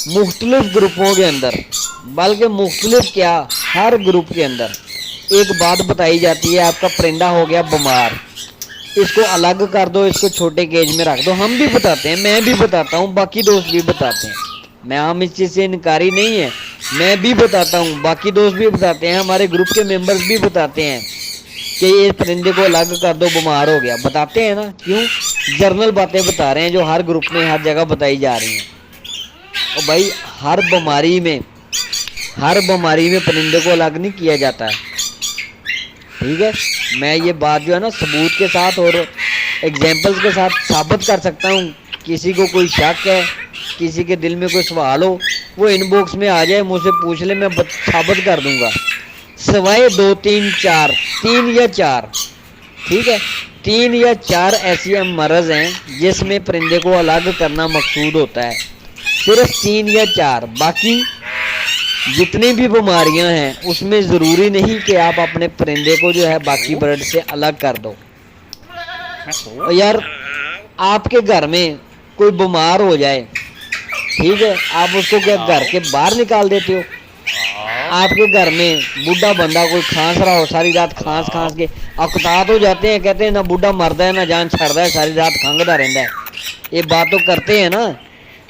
मुख्तलिफ ग्रुपों के अंदर, बल्कि मुख्तलिफ क्या, हर ग्रुप के अंदर एक बात बताई जाती है, आपका परिंदा हो गया बीमार, इसको अलग कर दो, इसको छोटे केज में रख दो। हम भी बताते हैं, मैं भी बताता हूँ, बाकी दोस्त भी बताते हैं, मैं हम इस चीज़ से इनकारी नहीं है, मैं भी बताता हूँ, बाकी दोस्त भी बताते हैं, हमारे ग्रुप के मेंबर्स भी बताते हैं कि ये परिंदे को अलग कर दो, बीमार हो गया। बताते हैं ना, क्यों? जर्नल बातें बता रहे हैं जो हर ग्रुप में हर जगह बताई जा रही हैं। और भाई हर बीमारी में परिंदे को अलग नहीं किया जाता है, ठीक है। मैं ये बात जो है ना सबूत के साथ और एग्जाम्पल्स के साथ साबित कर सकता हूँ। किसी को कोई शक है, किसी के दिल में कोई सवाल हो, वो इनबॉक्स में आ जाए, मुझसे पूछ ले, मैं साबित कर दूंगा। सवाए 2 3 4 3 या 4, ठीक है, 3 या 4 ऐसी मर्ज हैं जिसमें परिंदे को अलग करना मकसूद होता है, सिर्फ 3 या 4। बाकी जितनी भी बीमारियां हैं उसमें ज़रूरी नहीं कि आप अपने परिंदे को जो है बाकी बर्ड से अलग कर दो। और यार आपके घर में कोई बीमार हो जाए, ठीक है, आप उसको क्या घर के बाहर निकाल देते हो? आपके घर में बूढ़ा बंदा कोई खांस रहा हो, सारी रात खांस के अकतात हो जाते हैं, कहते हैं ना बूढ़ा मरदा है ना जान छड़दा है, सारी रात खंगदा रहता है। ये बात तो करते हैं ना,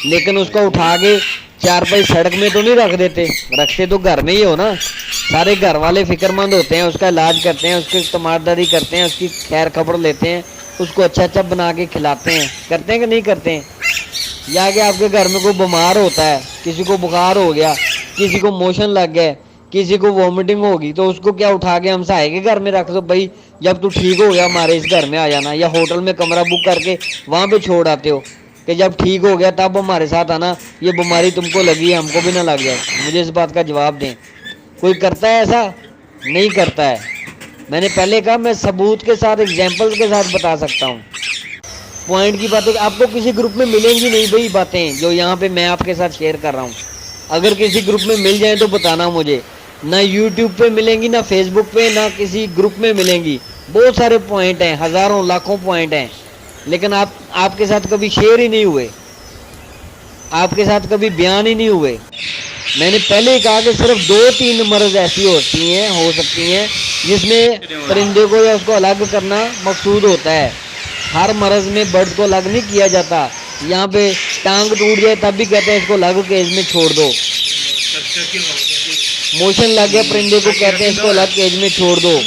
लेकिन उसको उठा के 4 पाई सड़क में तो नहीं रख देते, रखते तो घर में ही हो ना। सारे घर वाले फिक्रमंद होते हैं, उसका इलाज करते हैं, उसकी तमारदारी करते हैं, उसकी खैर खबर लेते हैं, उसको अच्छा बना के खिलाते हैं। करते हैं कि नहीं करते हैं? या कि आपके घर में कोई बीमार होता है, किसी को बुखार हो गया, किसी को मोशन लग गया, किसी को वॉमिटिंग होगी, तो उसको क्या उठा के हम सहाय के घर में रख दो, भाई जब तू ठीक हो गया हमारे इस घर में आ जाना, या होटल में कमरा बुक करके वहाँ पे छोड़ आते हो कि जब ठीक हो गया तब हमारे साथ आना, ये बीमारी तुमको लगी है, हमको भी ना लग जाए। मुझे इस बात का जवाब दें। कोई करता है ऐसा? नहीं करता है। मैंने पहले कहा मैं सबूत के साथ, एग्जाम्पल के साथ बता सकता हूँ। पॉइंट की बातें आपको किसी ग्रुप में मिलेंगी नहीं भाई, बातें जो यहाँ पे मैं आपके साथ शेयर कर रहा हूँ। अगर किसी ग्रुप में मिल जाए तो बताना मुझे, ना यूट्यूब पे मिलेंगी, ना फेसबुक पे, ना किसी ग्रुप में मिलेंगी। बहुत सारे पॉइंट हैं, हज़ारों लाखों पॉइंट हैं, लेकिन आपके साथ कभी शेयर ही नहीं हुए, आपके साथ कभी बयान ही नहीं हुए। मैंने पहले ही कहा कि सिर्फ 2-3 मर्ज ऐसी हो सकती हैं जिसमें परिंदे को या उसको अलग करना मकसूद होता है। हर मर्ज में बर्ड को अलग नहीं किया जाता। यहाँ पे टांग टूट जाए तब भी कहते हैं इसको अलग केज में छोड़ दो। मोशन लग गया परिंदे को, कहते हैं इसको अलग केज में छोड़ दो।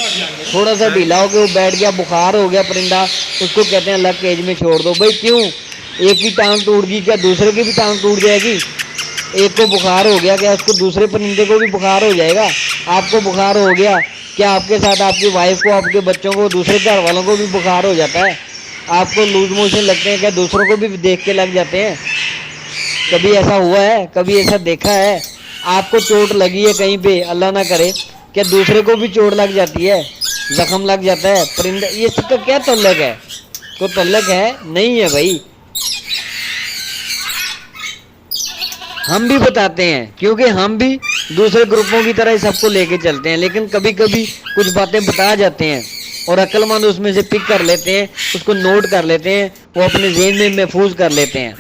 थोड़ा सा ढीला हो गया, वो बैठ गया, बुखार हो गया परिंदा, उसको कहते हैं अलग केज में छोड़ दो। भाई क्यों? एक की टांग टूट गई, क्या दूसरे की भी टांग टूट जाएगी? एक को बुखार हो गया, क्या उसको दूसरे परिंदे को भी बुखार हो जाएगा? आपको बुखार हो गया, क्या आपके साथ आपकी वाइफ को, आपके बच्चों को, दूसरे घर वालों को भी बुखार हो जाता है? आपको लूज मोशन लगते हैं, क्या दूसरों को भी देख के लग जाते हैं? कभी ऐसा हुआ है? कभी ऐसा देखा है? आपको चोट लगी है कहीं पे, अल्लाह ना करे, क्या दूसरे को भी चोट लग जाती है, जख्म लग जाता है? परिंदा ये सबका क्या तल्लक है? कोई तल्लक है? नहीं है भाई। हम भी बताते हैं क्योंकि हम भी दूसरे ग्रुपों की तरह ही सबको लेके चलते हैं, लेकिन कभी कभी कुछ बातें बता जाते हैं और अक्लमंद उसमें से पिक कर लेते हैं, उसको नोट कर लेते हैं, वो अपने ज़हन में महफूज कर लेते हैं।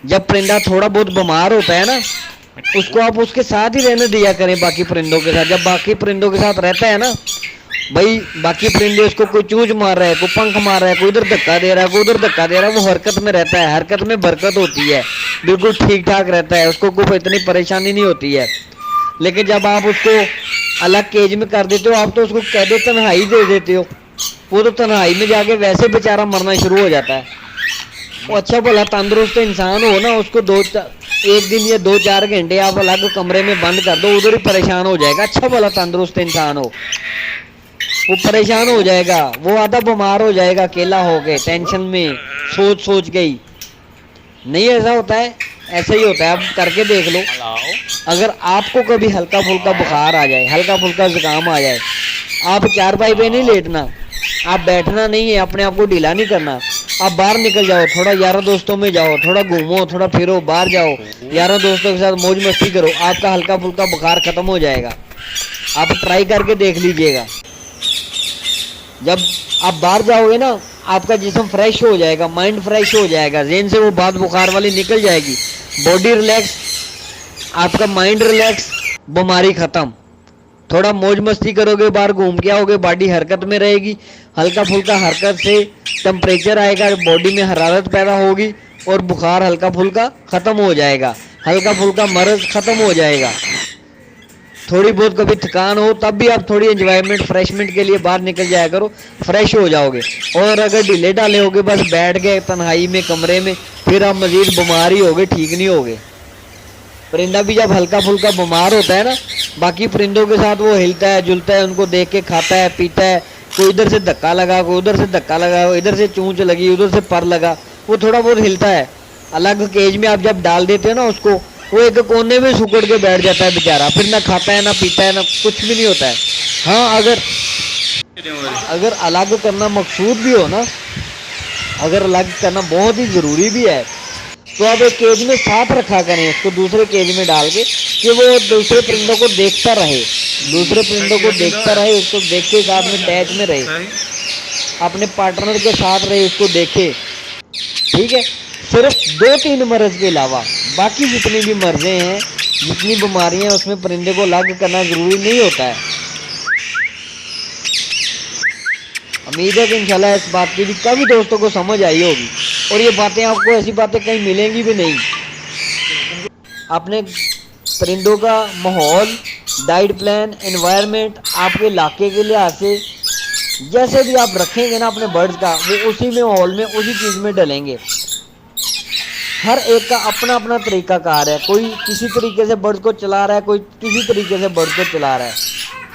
जब परिंदा थोड़ा बहुत बीमार होता है ना, उसको आप उसके साथ ही रहने दिया करें बाकी परिंदों के साथ। जब बाकी परिंदों के साथ रहता है ना भाई, बाकी परिंदे उसको कोई चूंच मार रहा है, कोई पंख मार रहा है, कोई इधर धक्का दे रहा है, कोई उधर धक्का दे रहा है, वो हरकत में रहता है, हरकत में बरकत होती है, बिल्कुल ठीक ठाक रहता है, उसको कोई इतनी परेशानी नहीं होती है। लेकिन जब आप उसको अलग केज में कर देते हो, आप तो उसको कह दो तन्हाई दे देते हो, वो तो तन्हाई में जाके वैसे बेचारा मरना शुरू हो जाता है। वो अच्छा भला तंदुरुस्त इंसान हो ना, उसको 1 दिन या 2-4 घंटे आप अलग कमरे में बंद कर दो, उधर ही परेशान हो जाएगा। अच्छा भला तंदुरुस्त इंसान हो, वो परेशान हो जाएगा, वो आधा बीमार हो जाएगा, अकेला हो गए, टेंशन में सोच गई। नहीं ऐसा होता है? ऐसे ही होता है। आप करके देख लो। अगर आपको कभी हल्का फुल्का बुखार आ जाए, हल्का फुल्का जुकाम आ जाए, आप चारपाई पे नहीं लेटना, आप बैठना नहीं है, अपने आप को ढीला नहीं करना, आप बाहर निकल जाओ, थोड़ा यारों दोस्तों में जाओ, थोड़ा घूमो, थोड़ा फिरो, बाहर जाओ, यारों दोस्तों के साथ मौज मस्ती करो, आपका हल्का फुल्का बुखार खत्म हो जाएगा। आप ट्राई करके देख लीजिएगा। जब आप बाहर जाओगे ना, आपका जिस्म फ्रेश हो जाएगा, माइंड फ्रेश हो जाएगा, ज़हन से वो बात बुखार वाली निकल जाएगी। बॉडी रिलैक्स, आपका माइंड रिलैक्स, बीमारी खत्म। थोड़ा मौज मस्ती करोगे, बाहर घूम के आओगे, बॉडी हरकत में रहेगी, हल्का फुल्का हरकत से टेम्परेचर आएगा, बॉडी में हरारत पैदा होगी और बुखार हल्का फुल्का ख़त्म हो जाएगा, हल्का फुल्का मर्ज ख़त्म हो जाएगा। थोड़ी बहुत कभी थकान हो तब भी आप थोड़ी एंजॉयमेंट फ्रेशमेंट के लिए बाहर निकल जाया करो, फ्रेश हो जाओगे। और अगर ढीले ढाले होगे, बस बैठ गए तन्हाई में कमरे में, फिर आप मजीद बीमार ही होगे, ठीक नहीं होगे। परिंदा भी जब हल्का फुल्का बीमार होता है ना, बाकी परिंदों के साथ वो हिलता है जुलता है, उनको देख के खाता है पीता है, कोई इधर से धक्का लगा, कोई उधर से धक्का लगा, इधर से चूंच लगी, उधर से पर लगा, वो थोड़ा बहुत हिलता है। अलग केज में आप जब डाल देते हो ना उसको, वो एक कोने में सुकड़ के बैठ जाता है बेचारा, फिर ना खाता है ना पीता है ना कुछ भी नहीं होता है। हाँ, अगर अलग करना मकसूद भी हो ना, अगर अलग करना बहुत ही ज़रूरी भी है, तो आप एक केज में साथ रखा करें उसको, दूसरे केज में डाल के, कि वो दूसरे परिंदों को देखता रहे, दूसरे परिंदों को देखता रहे, उसको देख के साथ में अटैच में रहे, अपने पार्टनर के साथ रहे, उसको देखे। ठीक है, सिर्फ 2-3 मर्ज के अलावा बाकी जितनी भी मर्जें हैं, जितनी बीमारियां हैं, उसमें परिंदे को अलग करना ज़रूरी नहीं होता है। उम्मीद है कि इंशाल्लाह इस बात की भी काफ़ी दोस्तों को समझ आई होगी, और ये बातें आपको ऐसी बातें कहीं मिलेंगी भी नहीं। अपने परिंदों का माहौल, डाइट प्लान, एनवायरनमेंट आपके इलाके के लिहाज से जैसे भी आप रखेंगे ना अपने बर्ड्स का, वो उसी में माहौल में उसी चीज़ में डलेंगे। हर एक का अपना अपना तरीका कार है, कोई किसी तरीके से बर्ड्स को चला रहा है, कोई किसी तरीके से बर्ड्स को चला रहा है।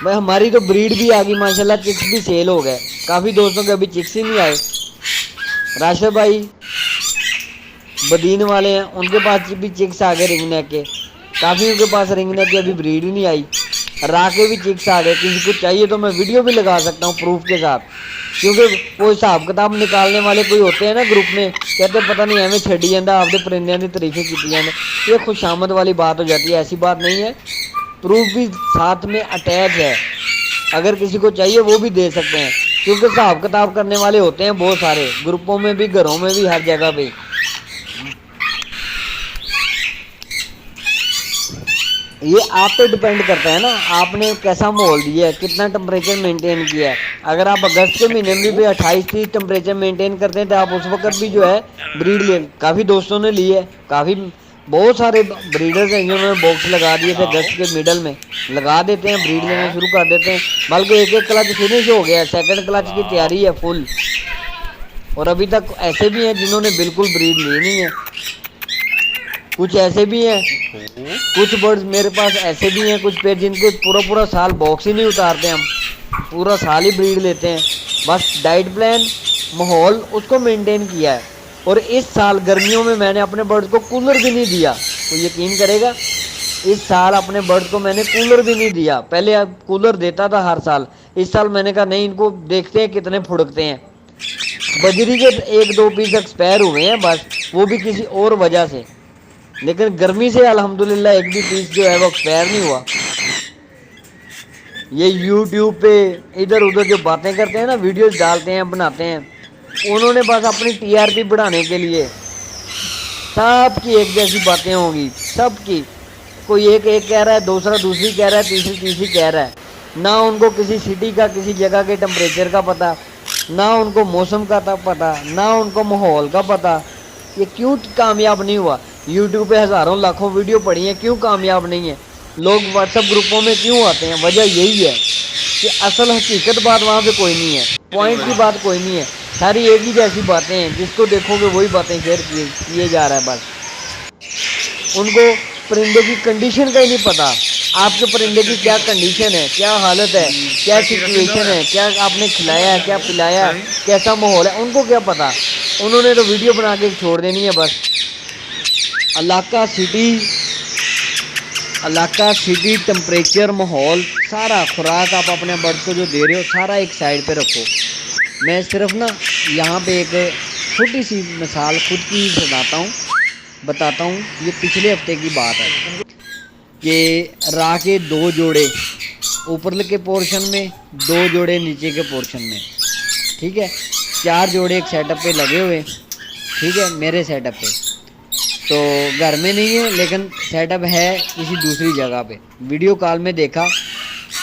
भाई हमारी तो ब्रीड भी आ गई माशाल्लाह, चिक्स भी सेल हो गए, काफ़ी दोस्तों के अभी चिक्स ही नहीं आए। राशिद भाई बदीन वाले हैं, उनके पास भी चिक्स आ गए रिंग नेक के, काफ़ी उनके पास रिंग नेक की अभी ब्रीड ही नहीं आई। रा के भी चिक्स आ गए, किसी को चाहिए तो मैं वीडियो भी लगा सकता हूँ प्रूफ के साथ, क्योंकि वो हिसाब किताब निकालने वाले कोई होते हैं ना ग्रुप में, कहते पता नहीं एवं छड़ी जाता आपके परिंदे की तारीफें की जाए, ये खुशामद वाली बात हो जाती है। ऐसी बात नहीं है, प्रूफ भी साथ में अटैच है, अगर किसी को चाहिए वो भी दे सकते हैं, क्योंकि हिसाब किताब करने वाले होते हैं बहुत सारे, ग्रुपों में भी, घरों में भी, हर जगह पे। ये आप पे डिपेंड करता है ना, आपने कैसा माहौल दिया है, कितना टेम्परेचर मेंटेन किया है। अगर आप अगस्त के महीने में भी 28-30 टेम्परेचर मेंटेन करते हैं, तो आप उस वक्त भी जो है ब्रीड ले, काफ़ी दोस्तों ने ली है, काफ़ी बहुत सारे ब्रीडर्स हैं जिन्होंने बॉक्स लगा दिए थे, अगस्त के मिडल में लगा देते हैं, ब्रीड लेना शुरू कर देते हैं, बल्कि एक क्लच फिनिश हो गया, सेकंड क्लच की तैयारी है फुल। और अभी तक ऐसे भी हैं जिन्होंने बिल्कुल ब्रीड ली नहीं है, कुछ ऐसे भी हैं, कुछ बर्ड्स मेरे पास ऐसे भी हैं, कुछ पेड़ जिनके पूरा साल बॉक्स ही नहीं उतारते, हम पूरा साल ही ब्रीड लेते हैं, बस डाइट प्लान माहौल उसको मेंटेन किया है। और इस साल गर्मियों में मैंने अपने बर्ड्स को कूलर भी नहीं दिया, तो यकीन करेगा इस साल अपने बर्ड्स को मैंने कूलर भी नहीं दिया। पहले अब कूलर देता था हर साल, इस साल मैंने कहा नहीं, इनको देखते हैं कितने फुड़कते हैं। बजरी के 1-2 पीस एक्सपायर हुए हैं बस, वो भी किसी और वजह से, लेकिन गर्मी से अल्हम्दुलिल्लाह एक भी पीस जो है वो एक्सपायर नहीं हुआ। ये यूट्यूब पे इधर उधर जो बातें करते हैं ना, वीडियोस डालते हैं, बनाते हैं, उन्होंने बस अपनी टीआरपी बढ़ाने के लिए, सबकी एक जैसी बातें होंगी, सबकी, कोई एक कह रहा है, दूसरा दूसरी कह रहा है, तीसरी कह रहा है, ना उनको किसी सिटी का, किसी जगह के टेम्परेचर का पता, ना उनको मौसम का पता, ना उनको माहौल का पता। ये क्यों कामयाब नहीं हुआ? यूट्यूब पे हज़ारों लाखों वीडियो पड़ी हैं, क्यों कामयाब नहीं है? लोग व्हाट्सएप ग्रुपों में क्यों आते हैं? वजह यही है कि असल हकीकत बात वहाँ पे कोई नहीं है, पॉइंट की बात कोई नहीं है, सारी एक ही जैसी बातें हैं, जिसको देखोगे वही बातें शेयर किए जा रहा है बस। उनको परिंदे की कंडीशन का ही नहीं पता, आपके परिंदे की क्या कंडीशन है, क्या हालत है, क्या सिचुएशन है, क्या आपने खिलाया है, क्या पिलाया है, कैसा माहौल है, उनको क्या पता। उन्होंने तो वीडियो बना के छोड़ देनी है बस। इलाका सिटी टेम्परेचर माहौल सारा खुराक आप अपने बर्ड को जो दे रहे हो सारा एक साइड पे रखो। मैं सिर्फ ना यहाँ पे एक छोटी सी मिसाल खुद की बताता हूँ। ये पिछले हफ्ते की बात है कि रा के 2 जोड़े ऊपर के पोर्शन में, 2 जोड़े नीचे के पोर्शन में, ठीक है, 4 जोड़े एक सेटअप पे लगे हुए, ठीक है, मेरे सेटअप पे। تو گھر میں نہیں ہے لیکن سیٹ اپ ہے کسی دوسری جگہ پہ. ویڈیو کال میں دیکھا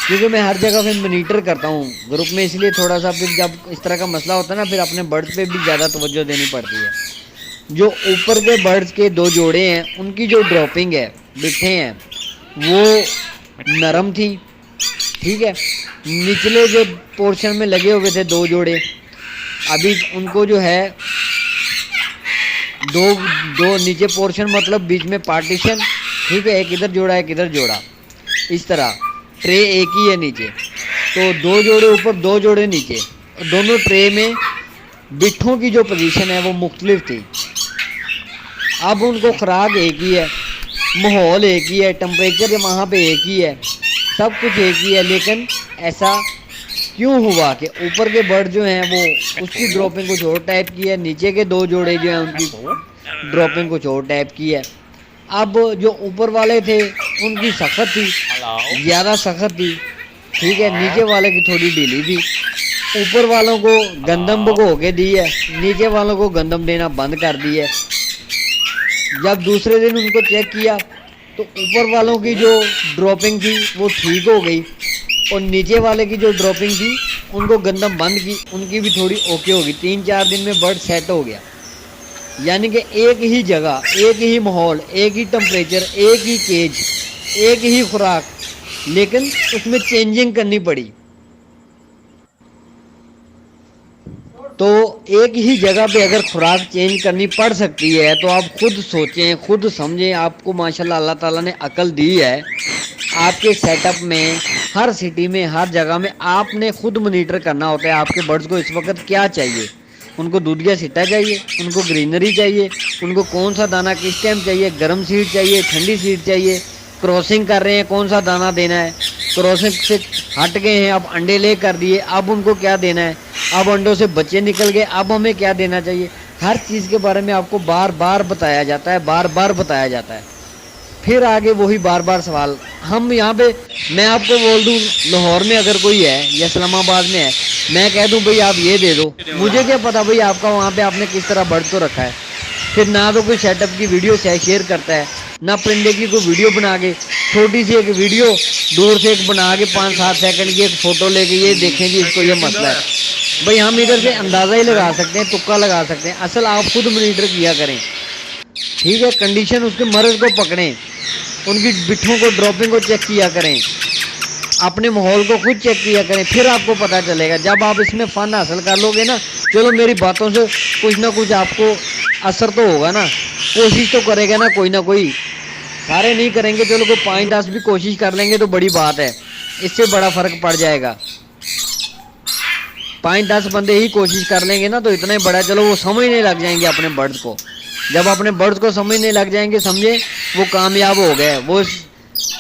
کیونکہ میں ہر جگہ پہ مانیٹر کرتا ہوں گروپ میں، اس لیے تھوڑا سا پھر جب اس طرح کا مسئلہ ہوتا ہے نا پھر اپنے برڈز پہ بھی زیادہ توجہ دینی پڑتی ہے. جو اوپر کے برڈز کے 2 جوڑے ہیں ان کی جو ڈراپنگ ہے بٹھے ہیں وہ نرم تھی. ٹھیک ہے، نچلے جو پورشن میں لگے ہوئے تھے 2 جوڑے، ابھی ان کو جو ہے دو نیچے پورشن مطلب بیچ میں پارٹیشن. ٹھیک ہے، ایک ادھر جوڑا ایک ادھر جوڑا، اس طرح ٹرے ایک ہی ہے نیچے. تو 2 جوڑے اوپر 2 جوڑے نیچے، دونوں ٹرے میں بٹھوں کی جو پوزیشن ہے وہ مختلف تھی. اب ان کو خوراک ایک ہی ہے، ماحول ایک ہی ہے، ٹمپریچر وہاں پہ ایک ہی ہے، سب کچھ ایک ہی ہے، لیکن ایسا کیوں ہوا کہ اوپر کے برڈ جو ہیں وہ اس کی ڈراپنگ کچھ اور ٹائپ کی ہے، نیچے کے 2 جوڑے جو ہیں ان کی ڈراپنگ کچھ اور ٹائپ کی ہے. اب جو اوپر والے تھے ان کی سخت تھی، زیادہ سخت تھی. ٹھیک ہے، نیچے والے کی تھوڑی ڈھیلی تھی. اوپر والوں کو گندم بھگو کے دی ہے، نیچے والوں کو گندم دینا بند کر دی ہے. جب دوسرے دن ان کو چیک کیا تو اوپر والوں کی جو ڈراپنگ تھی وہ ٹھیک ہو گئی اور نیچے والے کی جو ڈراپنگ تھی ان کو گندم بند کی، ان کی بھی تھوڑی اوکے ہوگی. 3-4 دن میں برڈ سیٹ ہو گیا. یعنی کہ ایک ہی جگہ، ایک ہی ماحول، ایک ہی ٹمپریچر، ایک ہی کیج، ایک ہی خوراک، لیکن اس میں چینجنگ کرنی پڑی. تو ایک ہی جگہ پہ اگر خوراک چینج کرنی پڑ سکتی ہے تو آپ خود سوچیں، خود سمجھیں. آپ کو ماشاءاللہ اللہ تعالیٰ نے عقل دی ہے. آپ کے سیٹ اپ میں ہر سٹی میں ہر جگہ میں آپ نے خود مانیٹر کرنا ہوتا ہے آپ کے برڈز کو اس وقت کیا چاہیے. ان کو دودھ کا سٹا چاہیے، ان کو گرینری چاہیے، ان کو کون سا دانہ کس ٹائم چاہیے، گرم سیڈ چاہیے، ٹھنڈی سیڈ چاہیے، کراسنگ کر رہے ہیں کون سا دانہ دینا ہے، کراسنگ سے ہٹ گئے ہیں اب انڈے لے کر دیے اب ان کو کیا دینا ہے، اب انڈوں سے بچے نکل گئے اب ہمیں کیا دینا چاہیے. ہر چیز کے بارے میں آپ کو بار بار بتایا جاتا ہے، بار بار بتایا جاتا ہے. پھر آگے وہی بار بار سوال. ہم یہاں پہ میں آپ کو بول دوں لاہور میں اگر کوئی ہے یا اسلام آباد میں ہے، میں کہہ دوں بھئی آپ یہ دے دو، مجھے کیا پتا بھئی آپ کا وہاں پہ آپ نے کس طرح برڈ کو رکھا ہے. پھر نہ تو کوئی سیٹ اپ کی ویڈیو شیئر کرتا ہے، نہ پرندے کی کوئی ویڈیو بنا کے چھوٹی سی ایک ویڈیو دور سے ایک بنا کے 5-7 سیکنڈ کی ایک فوٹو لے کے یہ دیکھیں جی اس کو یہ مسئلہ ہے. بھئی ہم ادھر سے اندازہ ہی لگا سکتے ہیں، تکا لگا سکتے ہیں. اصل آپ خود مانیٹر کیا کریں. ٹھیک ہے، کنڈیشن اس کے مرض کو پکڑیں، ان کی بٹھوں کو ڈراپنگ کو چیک کیا کریں، اپنے ماحول کو خود چیک کیا کریں. پھر آپ کو پتہ چلے گا. جب آپ اس میں فن حاصل کر لو گے نا، چلو میری باتوں سے کچھ نہ کچھ آپ کو اثر تو ہوگا نا، کوشش تو کرے گا نا کوئی نہ کوئی. سارے نہیں کریں گے، چلو کوئی 5-10 بھی کوشش کر لیں گے تو بڑی بات ہے، اس سے بڑا فرق پڑ جائے گا. 5-10 بندے ہی کوشش کر لیں گے نا تو اتنا ہی بڑا. چلو وہ سمجھنے لگ جائیں گے اپنے برڈز کو. جب اپنے برڈز کو سمجھنے لگ جائیں گے سمجھے وہ کامیاب ہو گئے. وہ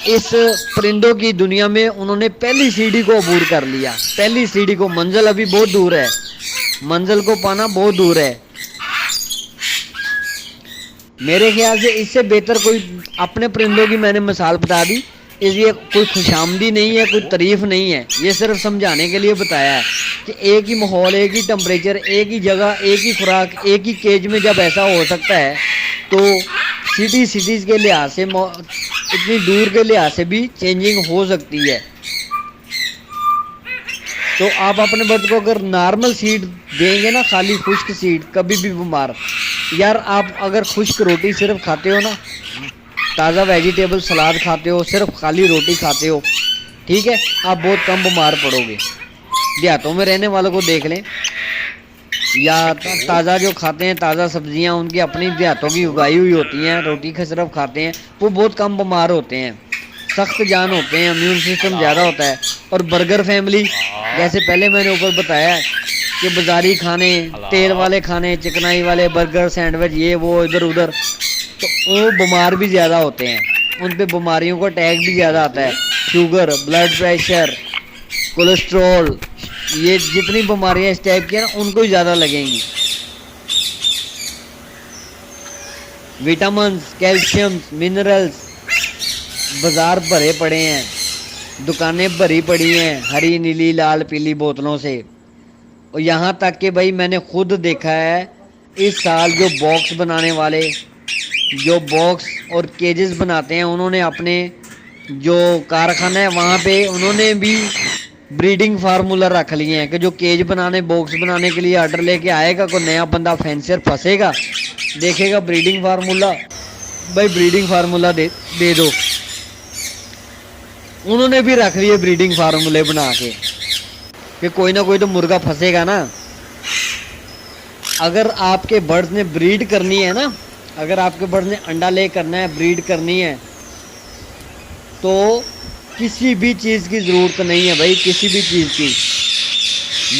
اس پرندوں کی دنیا میں انہوں نے پہلی سیڑھی کو عبور کر لیا. پہلی سیڑھی کو، منزل ابھی بہت دور ہے، منزل کو پانا بہت دور ہے. میرے خیال سے اس سے بہتر کوئی اپنے پرندوں کی میں نے مثال بتا دی. اس لیے کوئی خوشامدی نہیں ہے، کوئی تعریف نہیں ہے، یہ صرف سمجھانے کے لیے بتایا ہے کہ ایک ہی ماحول، ایک ہی ٹمپریچر، ایک ہی جگہ، ایک ہی خوراک، ایک ہی کیج میں جب ایسا ہو سکتا ہے تو سٹیز کے لحاظ سے، اتنی دور کے لحاظ سے بھی چینجنگ ہو سکتی ہے. تو آپ اپنے برڈ کو اگر نارمل سیڈ دیں گے نا، خالی خشک سیڈ، کبھی بھی بیمار. یار آپ اگر خشک روٹی صرف کھاتے ہو نا، تازہ ویجیٹیبل سلاد کھاتے ہو، صرف خالی روٹی کھاتے ہو، ٹھیک ہے، آپ بہت کم بیمار پڑو گے. دیہاتوں میں رہنے والوں کو دیکھ لیں، یا تازہ جو کھاتے ہیں تازہ سبزیاں ان کی اپنی دیہاتوں کی اگائی ہوئی ہوتی ہیں، روٹی کا صرف کھاتے ہیں، وہ بہت کم بیمار ہوتے ہیں، سخت جان ہوتے ہیں، امیون سسٹم زیادہ ہوتا ہے. اور برگر فیملی جیسے پہلے میں نے اوپر بتایا ہے کہ بازاری کھانے، تیل والے کھانے، چکنائی والے برگر سینڈوچ، یہ وہ ادھر ادھر، تو وہ بیمار بھی زیادہ ہوتے ہیں، ان پہ بیماریوں کا اٹیک بھی زیادہ آتا ہے. شوگر، بلڈ پریشر، کولیسٹرول، یہ جتنی بیماریاں اس ٹائپ کی ہیں نا ان کو ہی زیادہ لگیں گی. وٹامنس، کیلشیم، منرلز بازار بھرے پڑے ہیں، دکانیں بھری پڑی ہیں ہری نیلی لال پیلی بوتلوں سے. اور یہاں تک کہ بھائی میں نے خود دیکھا ہے اس سال جو باکس بنانے والے جو باکس اور کیجز بناتے ہیں انہوں نے اپنے جو کارخانہ ہے وہاں پہ انہوں نے بھی بریڈنگ فارمولا رکھ لیے ہیں کہ جو کیج بنانے باکس بنانے کے لیے آرڈر لے کے آئے گا کوئی نیا بندہ فینسر پھنسے گا دیکھے گا بریڈنگ فارمولا بھائی بریڈنگ فارمولا دے دو. انہوں نے بھی رکھ لیے بریڈنگ فارمولے بنا کے کہ کوئی نہ کوئی تو مرغا پھنسے گا نا. اگر آپ کے برڈز نے بریڈ کرنی ہے نا اگر آپ کے برڈز نے انڈا لے کرنا ہے بریڈ کرنی ہے تو کسی بھی چیز کی ضرورت نہیں ہے بھائی, کسی بھی چیز کی,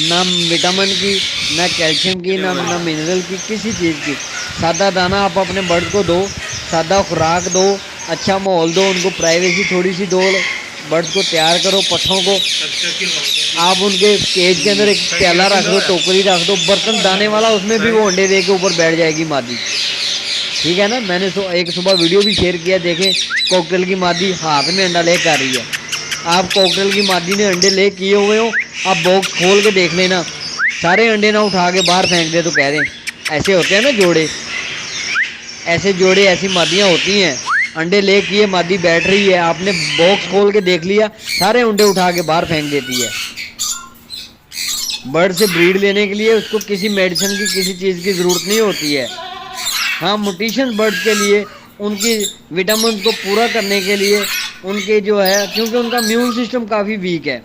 نہ وٹامن کی نہ کیلشیم کی نہ منرل کی, کسی چیز کی. سادہ دانہ آپ اپنے برڈ کو دو, سادہ خوراک دو, اچھا ماحول دو, ان کو پرائیویسی تھوڑی سی دو, برڈ کو تیار کرو. پٹھوں کو آپ ان کے کیج کے اندر ایک پیالہ رکھ دو, ٹوکری رکھ دو, برتن دانے والا, اس میں بھی وہ انڈے دے کے اوپر بیٹھ جائے گی مادی. ٹھیک ہے نا. میں نے ایک صبح ویڈیو بھی شیئر کیا, دیکھیں کوکٹیل کی مادی ہاتھ میں انڈا لے کے آ رہی ہے. آپ کوکٹیل کی مادی نے انڈے لے کیے ہوئے ہوں, آپ باکس کھول کے دیکھ لینا, سارے انڈے نہ اٹھا کے باہر پھینک دے تو کہہ دیں ایسے ہوتے ہیں نا جوڑے, ایسے جوڑے ایسی مادیاں ہوتی ہیں. انڈے لے کیے مادی بیٹھ رہی ہے, آپ نے باکس کھول کے دیکھ لیا, سارے انڈے اٹھا کے باہر پھینک دیتی ہے. برڈ سے بریڈ لینے کے لیے اس کو کسی میڈیسن کی کسی چیز کی ضرورت نہیں ہوتی ہے. ہاں موٹیشن برڈ کے لیے ان کی وٹامن کو پورا کرنے کے لیے ان کے جو ہے, کیونکہ ان کا امیون سسٹم کافی ویک ہے,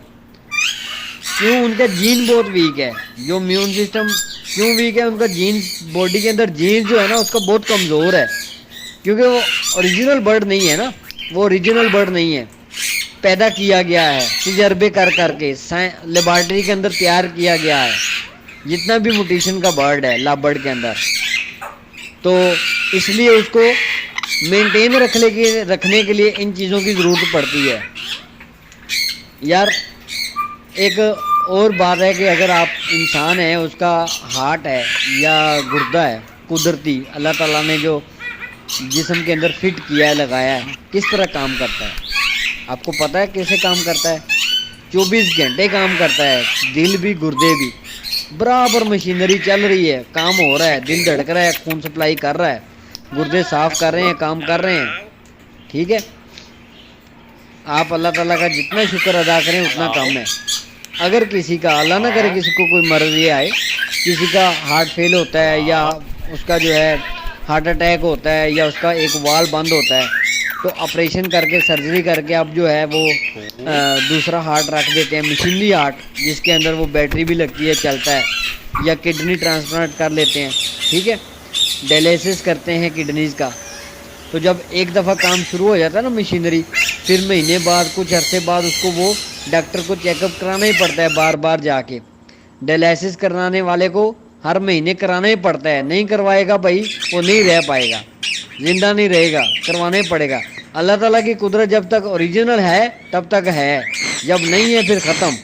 ان کا جین بہت ویک ہے. جو امیون سسٹم کیوں ویک ہے, ان کا جین باڈی کے اندر جین جو ہے نا اس کا بہت کمزور ہے, کیونکہ وہ اوریجنل برڈ نہیں ہے نا, وہ اوریجنل برڈ نہیں ہے, پیدا کیا گیا ہے تجربے کر کے, لیبارٹری کے اندر تیار کیا گیا ہے. جتنا بھی موٹیشن کا برڈ ہے لاب برڈ کے اندر, تو اس لیے اس کو مینٹین رکھنے کے لیے ان چیزوں کی ضرورت پڑتی ہے. یار ایک اور بات ہے کہ اگر آپ انسان ہیں, اس کا ہارٹ ہے یا گردہ ہے قدرتی اللہ تعالیٰ نے جو جسم کے اندر فٹ کیا ہے لگایا ہے, کس طرح کام کرتا ہے آپ کو پتہ ہے کیسے کام کرتا ہے؟ 24 گھنٹے کام کرتا ہے, دل بھی گردے بھی برابر مشینری چل رہی ہے, کام ہو رہا ہے, دل دھڑک رہا ہے, خون سپلائی کر رہا ہے, گردے صاف کر رہے ہیں, کام کر رہے ہیں. ٹھیک ہے, آپ اللہ تعالیٰ کا جتنا شکر ادا کریں اتنا کم ہے. اگر کسی کا اللہ نہ کرے کسی کو کوئی مرض یہ آئے, کسی کا ہارٹ فیل ہوتا ہے یا اس کا جو ہے ہارٹ اٹیک ہوتا ہے یا اس کا ایک وال بند ہوتا ہے, تو آپریشن کر کے سرجری کر کے اب جو ہے وہ دوسرا ہارٹ رکھ دیتے ہیں, مشینری ہارٹ جس کے اندر وہ بیٹری بھی لگتی ہے, چلتا ہے, یا کڈنی ٹرانسپلانٹ کر لیتے ہیں. ٹھیک ہے, ڈائلیسس کرتے ہیں کڈنیز کا. تو جب ایک دفعہ کام شروع ہو جاتا ہے نا مشینری, پھر مہینے بعد کچھ عرصے بعد اس کو وہ ڈاکٹر کو چیک اپ کرانا ہی پڑتا ہے بار بار جا کے. ڈائلیسس کرانے والے کو ہر مہینے کرانا ہی پڑتا ہے, نہیں کروائے گا بھائی وہ نہیں رہ پائے گا, زندہ نہیں رہے گا, کروانا ہی پڑے گا. اللہ تعالیٰ کی قدرت جب تک اوریجنل ہے تب تک ہے, جب نہیں ہے پھر ختم.